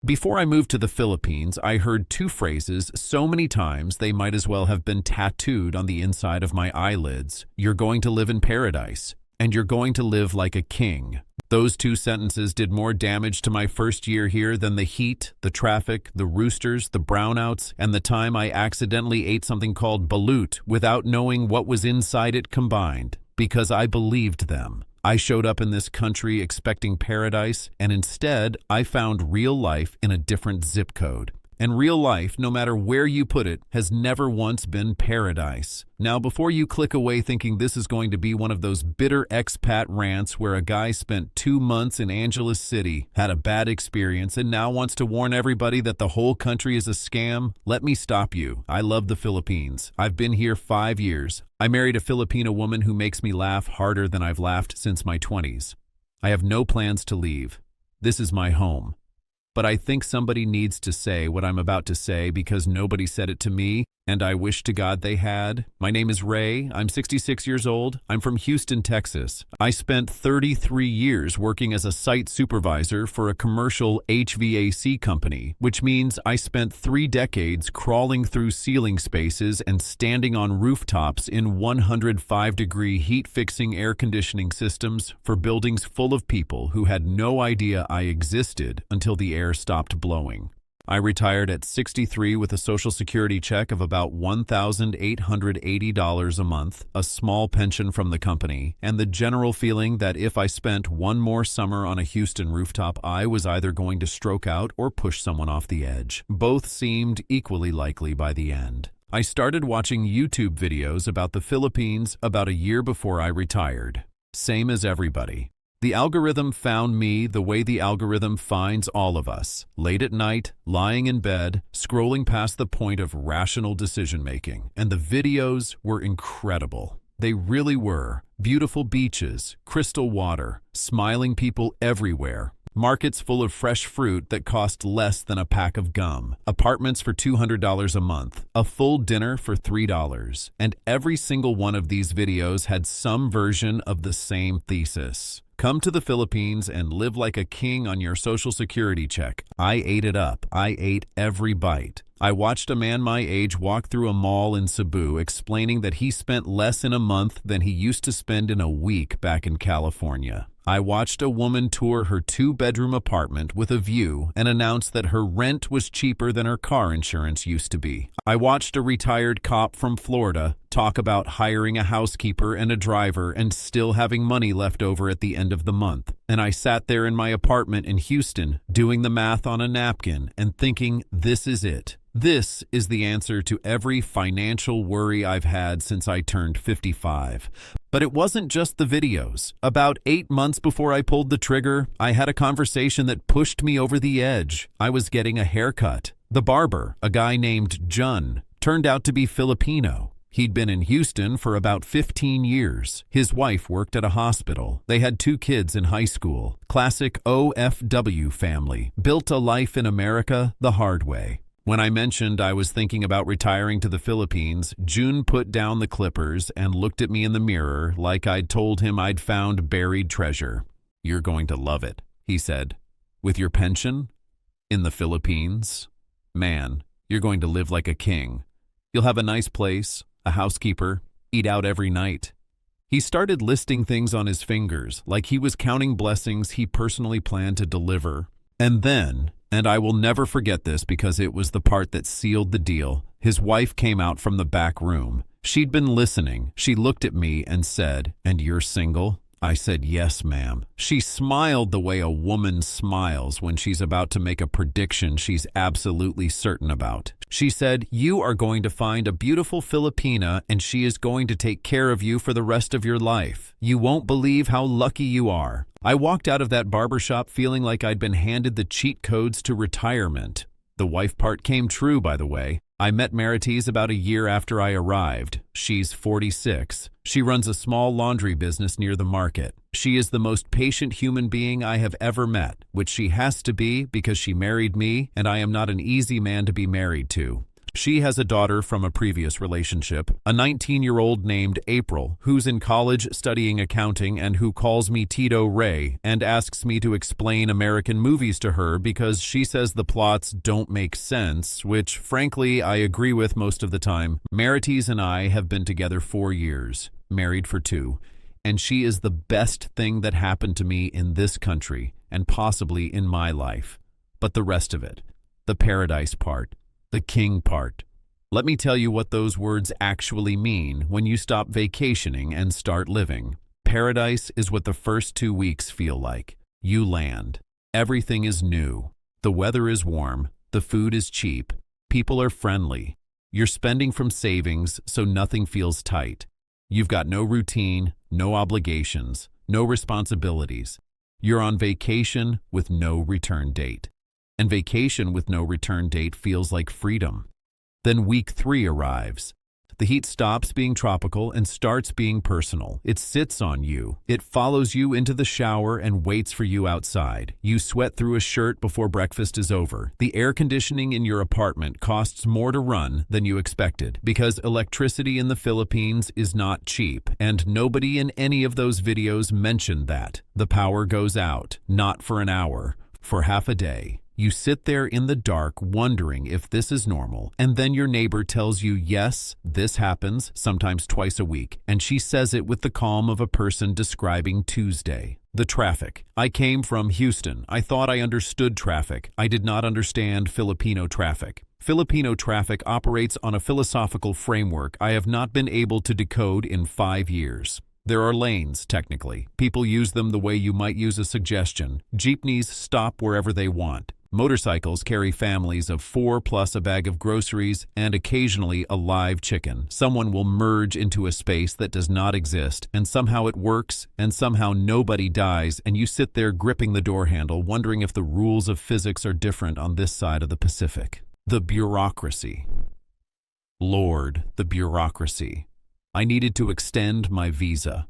Before I moved to the Philippines, I heard two phrases so many times they might as well have been tattooed on the inside of my eyelids. You're going to live in paradise, and you're going to live like a king. Those two sentences did more damage to my first year here than the heat, the traffic, the roosters, the brownouts, and the time I accidentally ate something called balut without knowing what was inside it combined, because I believed them. I showed up in this country expecting paradise, and instead, I found real life in a different zip code. And real life, no matter where you put it, has never once been paradise. Now, before you click away thinking this is going to be one of those bitter expat rants where a guy spent 2 months in Angeles City, had a bad experience, and now wants to warn everybody that the whole country is a scam, let me stop you. I love the Philippines. I've been here 5 years. I married a Filipina woman who makes me laugh harder than I've laughed since my 20s. I have no plans to leave. This is my home. But I think somebody needs to say what I'm about to say because nobody said it to me, and I wish to God they had. My name is Ray. I'm 66 years old. I'm from Houston, Texas. I spent 33 years working as a site supervisor for a commercial HVAC company, which means I spent 3 decades crawling through ceiling spaces and standing on rooftops in 105-degree heat-fixing air conditioning systems for buildings full of people who had no idea I existed until the air stopped blowing. I retired at 63 with a Social Security check of about $1,880 a month, a small pension from the company, and the general feeling that if I spent one more summer on a Houston rooftop, I was either going to stroke out or push someone off the edge. Both seemed equally likely by the end. I started watching YouTube videos about the Philippines about a year before I retired. Same as everybody. The algorithm found me the way the algorithm finds all of us, late at night, lying in bed, scrolling past the point of rational decision-making. And the videos were incredible. They really were. Beautiful beaches, crystal water, smiling people everywhere, markets full of fresh fruit that cost less than a pack of gum, apartments for $200 a month, a full dinner for $3. And every single one of these videos had some version of the same thesis. Come to the Philippines and live like a king on your Social Security check. I ate it up. I ate every bite. I watched a man my age walk through a mall in Cebu explaining that he spent less in a month than he used to spend in a week back in California. I watched a woman tour her 2-bedroom apartment with a view and announce that her rent was cheaper than her car insurance used to be. I watched a retired cop from Florida talk about hiring a housekeeper and a driver and still having money left over at the end of the month. And I sat there in my apartment in Houston doing the math on a napkin and thinking, this is it. This is the answer to every financial worry I've had since I turned 55. But it wasn't just the videos. About 8 months before I pulled the trigger, I had a conversation that pushed me over the edge. I was getting a haircut. The barber, a guy named Jun, turned out to be Filipino. He'd been in Houston for about 15 years. His wife worked at a hospital. They had 2 kids in high school. Classic OFW family. Built a life in America the hard way. When I mentioned I was thinking about retiring to the Philippines, June put down the clippers and looked at me in the mirror like I'd told him I'd found buried treasure. "You're going to love it," he said. "With your pension? In the Philippines? Man, you're going to live like a king. You'll have a nice place, a housekeeper, eat out every night." He started listing things on his fingers, like he was counting blessings he personally planned to deliver. And then, and I will never forget this because it was the part that sealed the deal, his wife came out from the back room. She'd been listening. She looked at me and said, "And you're single?" I said, "Yes, ma'am." She smiled the way a woman smiles when she's about to make a prediction she's absolutely certain about. She said, "You are going to find a beautiful Filipina and she is going to take care of you for the rest of your life. You won't believe how lucky you are." I walked out of that barbershop feeling like I'd been handed the cheat codes to retirement. The wife part came true, by the way. I met Marites about a year after I arrived. She's 46. She runs a small laundry business near the market. She is the most patient human being I have ever met, which she has to be because she married me, and I am not an easy man to be married to. She has a daughter from a previous relationship, a 19-year-old named April, who's in college studying accounting and who calls me Tito Ray and asks me to explain American movies to her because she says the plots don't make sense, which, frankly, I agree with most of the time. Marites and I have been together 4 years, married for 2, and she is the best thing that happened to me in this country and possibly in my life. But the rest of it, the paradise part, the king part. Let me tell you what those words actually mean when you stop vacationing and start living. Paradise is what the first 2 weeks feel like. You land. Everything is new. The weather is warm. The food is cheap. People are friendly. You're spending from savings, so nothing feels tight. You've got no routine, no obligations, no responsibilities. You're on vacation with no return date. And vacation with no return date feels like freedom. Then week 3 arrives. The heat stops being tropical and starts being personal. It sits on you. It follows you into the shower and waits for you outside. You sweat through a shirt before breakfast is over. The air conditioning in your apartment costs more to run than you expected because electricity in the Philippines is not cheap, and nobody in any of those videos mentioned that. The power goes out, not for an hour, for half a day. You sit there in the dark wondering if this is normal, and then your neighbor tells you, yes, this happens, sometimes twice a week, and she says it with the calm of a person describing Tuesday. The traffic. I came from Houston. I thought I understood traffic. I did not understand Filipino traffic. Filipino traffic operates on a philosophical framework I have not been able to decode in 5 years. There are lanes, technically. People use them the way you might use a suggestion. Jeepneys stop wherever they want. Motorcycles carry families of 4 plus a bag of groceries and occasionally a live chicken. Someone will merge into a space that does not exist, and somehow it works, and somehow nobody dies, and you sit there gripping the door handle, wondering if the rules of physics are different on this side of the Pacific. The bureaucracy. Lord, the bureaucracy. I needed to extend my visa.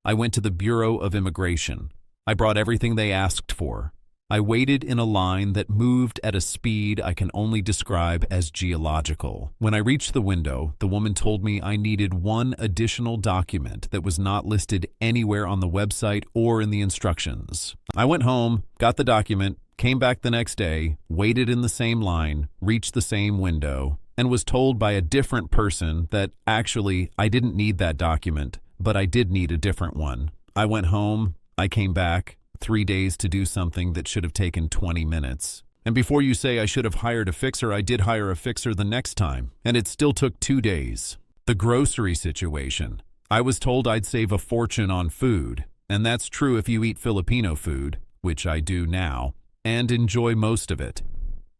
I went to the Bureau of Immigration. I brought everything they asked for. I waited in a line that moved at a speed I can only describe as geological. When I reached the window, the woman told me I needed one additional document that was not listed anywhere on the website or in the instructions. I went home, got the document, came back the next day, waited in the same line, reached the same window, and was told by a different person that actually I didn't need that document, but I did need a different one. I went home, I came back, 3 days to do something that should have taken 20 minutes. And before you say I should have hired a fixer, I did hire a fixer the next time, and it still took 2 days. The grocery situation. I was told I'd save a fortune on food, and that's true if you eat Filipino food, which I do now, and enjoy most of it.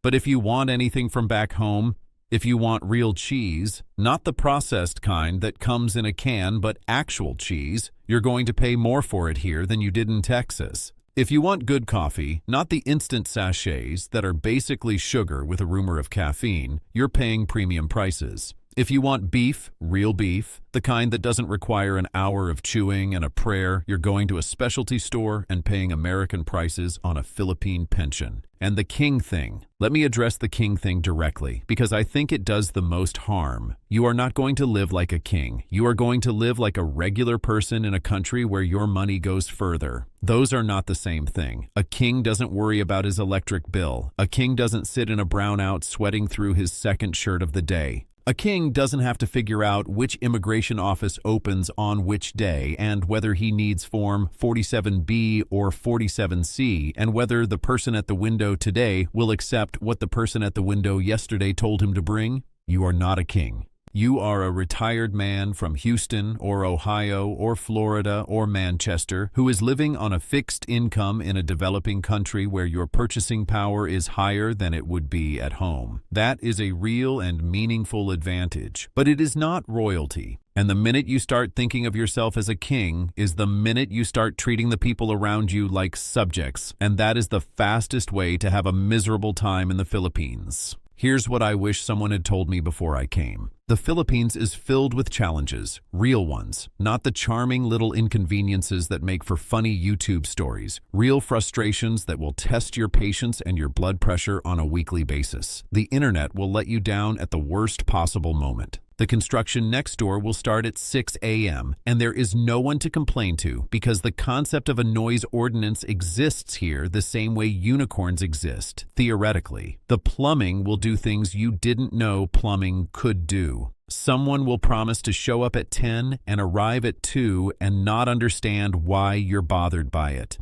But if you want anything from back home, if you want real cheese, not the processed kind that comes in a can, but actual cheese, you're going to pay more for it here than you did in Texas. If you want good coffee, not the instant sachets that are basically sugar with a rumor of caffeine, you're paying premium prices. If you want beef, real beef, the kind that doesn't require an hour of chewing and a prayer, you're going to a specialty store and paying American prices on a Philippine pension. And the king thing. Let me address the king thing directly, because I think it does the most harm. You are not going to live like a king. You are going to live like a regular person in a country where your money goes further. Those are not the same thing. A king doesn't worry about his electric bill. A king doesn't sit in a brownout sweating through his second shirt of the day. A king doesn't have to figure out which immigration office opens on which day and whether he needs Form 47B or 47C and whether the person at the window today will accept what the person at the window yesterday told him to bring. You are not a king. You are a retired man from Houston or Ohio or Florida or Manchester who is living on a fixed income in a developing country where your purchasing power is higher than it would be at home. That is a real and meaningful advantage, but it is not royalty. And the minute you start thinking of yourself as a king is the minute you start treating the people around you like subjects, and that is the fastest way to have a miserable time in the Philippines. Here's what I wish someone had told me before I came. The Philippines is filled with challenges, real ones, not the charming little inconveniences that make for funny YouTube stories, real frustrations that will test your patience and your blood pressure on a weekly basis. The internet will let you down at the worst possible moment. The construction next door will start at 6 a.m., and there is no one to complain to because the concept of a noise ordinance exists here the same way unicorns exist, theoretically. The plumbing will do things you didn't know plumbing could do. Someone will promise to show up at 10 and arrive at 2 and not understand why you're bothered by it.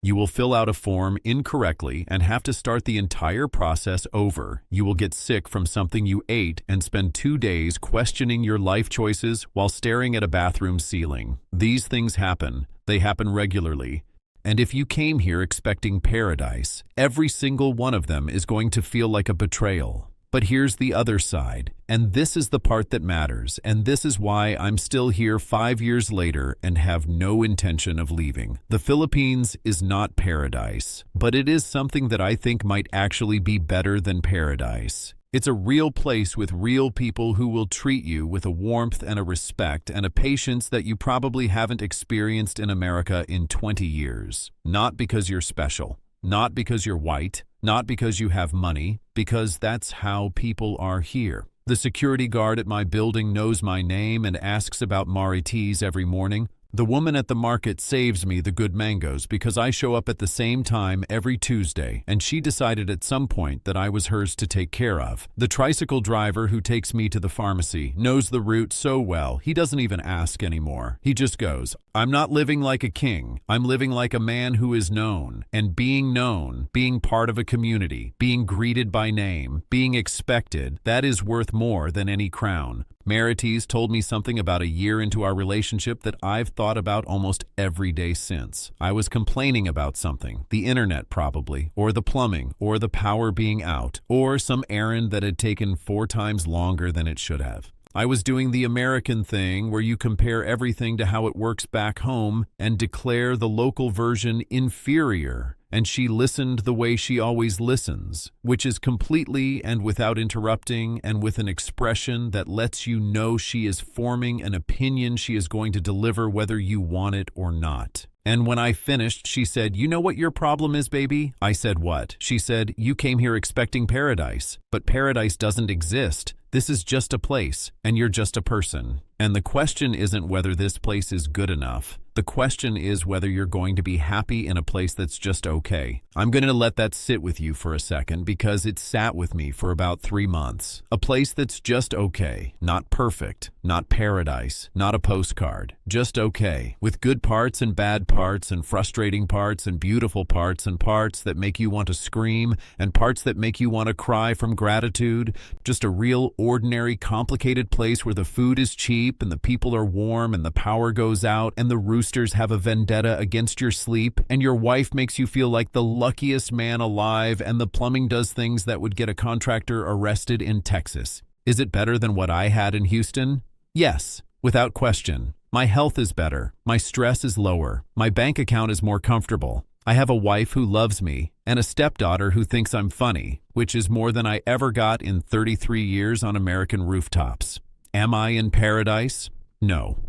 You will fill out a form incorrectly and have to start the entire process over. You will get sick from something you ate and spend 2 days questioning your life choices while staring at a bathroom ceiling. These things happen. They happen regularly. And if you came here expecting paradise, every single one of them is going to feel like a betrayal. But here's the other side, and this is the part that matters, and this is why I'm still here 5 years later and have no intention of leaving. The Philippines is not paradise, but it is something that I think might actually be better than paradise. It's a real place with real people who will treat you with a warmth and a respect and a patience that you probably haven't experienced in America in 20 years. Not because you're special, not because you're white, not because you have money, because that's how people are here. The security guard at my building knows my name and asks about marites every morning. The woman at the market saves me the good mangoes because I show up at the same time every Tuesday, and she decided at some point that I was hers to take care of. The tricycle driver who takes me to the pharmacy knows the route so well, he doesn't even ask anymore. He just goes, I'm not living like a king. I'm living like a man who is known. And being known, being part of a community, being greeted by name, being expected, that is worth more than any crown. Marites told me something about a year into our relationship that I've thought about almost every day since. I was complaining about something, the internet probably, or the plumbing, or the power being out, or some errand that had taken 4 times longer than it should have. I was doing the American thing where you compare everything to how it works back home and declare the local version inferior. And she listened the way she always listens, which is completely and without interrupting and with an expression that lets you know she is forming an opinion she is going to deliver whether you want it or not. And when I finished, she said, you know what your problem is, baby? I said, what? She said, you came here expecting paradise, but paradise doesn't exist. This is just a place, and you're just a person. And the question isn't whether this place is good enough. The question is whether you're going to be happy in a place that's just okay. I'm going to let that sit with you for a second because it sat with me for about 3 months. A place that's just okay, not perfect, not paradise, not a postcard, just okay, with good parts and bad parts and frustrating parts and beautiful parts and parts that make you want to scream and parts that make you want to cry from gratitude. Just a real ordinary, complicated place where the food is cheap and the people are warm and the power goes out and the roosters have a vendetta against your sleep and your wife makes you feel like the luckiest man alive and the plumbing does things that would get a contractor arrested in Texas. Is it better than what I had in Houston? Yes, without question. My health is better. My stress is lower. My bank account is more comfortable. I have a wife who loves me and a stepdaughter who thinks I'm funny, which is more than I ever got in 33 years on American rooftops. Am I in paradise? No.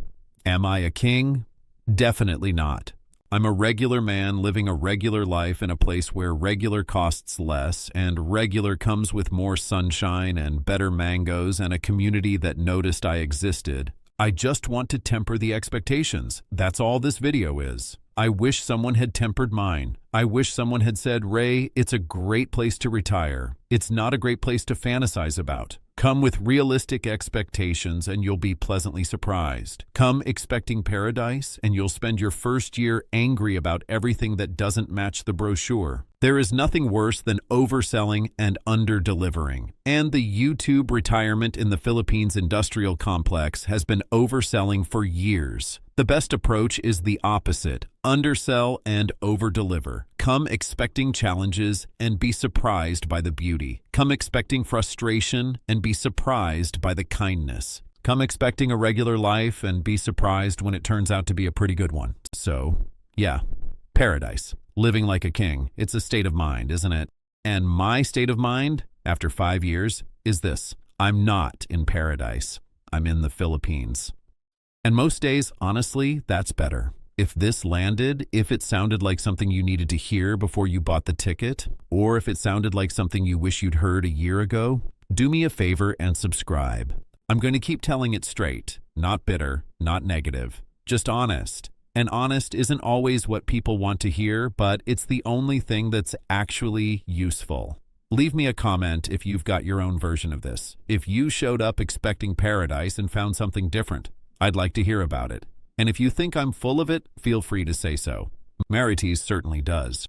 Am I a king? Definitely not. I'm a regular man living a regular life in a place where regular costs less and regular comes with more sunshine and better mangoes and a community that noticed I existed. I just want to temper the expectations. That's all this video is. I wish someone had tempered mine. I wish someone had said, Ray, it's a great place to retire. It's not a great place to fantasize about. Come with realistic expectations and you'll be pleasantly surprised. Come expecting paradise and you'll spend your first year angry about everything that doesn't match the brochure. There is nothing worse than overselling and under-delivering. And the YouTube retirement in the Philippines industrial complex has been overselling for years. The best approach is the opposite. Undersell and over-deliver. Come expecting challenges and be surprised by the beauty. Come expecting frustration and be surprised by the kindness. Come expecting a regular life and be surprised when it turns out to be a pretty good one. So, yeah, paradise. Living like a king. It's a state of mind, isn't it? And my state of mind, after 5 years, is this. I'm not in paradise. I'm in the Philippines. And most days, honestly, that's better. If this landed, if it sounded like something you needed to hear before you bought the ticket, or if it sounded like something you wish you'd heard a year ago, do me a favor and subscribe. I'm going to keep telling it straight, not bitter, not negative, just honest. And honest isn't always what people want to hear, but it's the only thing that's actually useful. Leave me a comment if you've got your own version of this. If you showed up expecting paradise and found something different, I'd like to hear about it. And if you think I'm full of it, feel free to say so. Marites certainly does.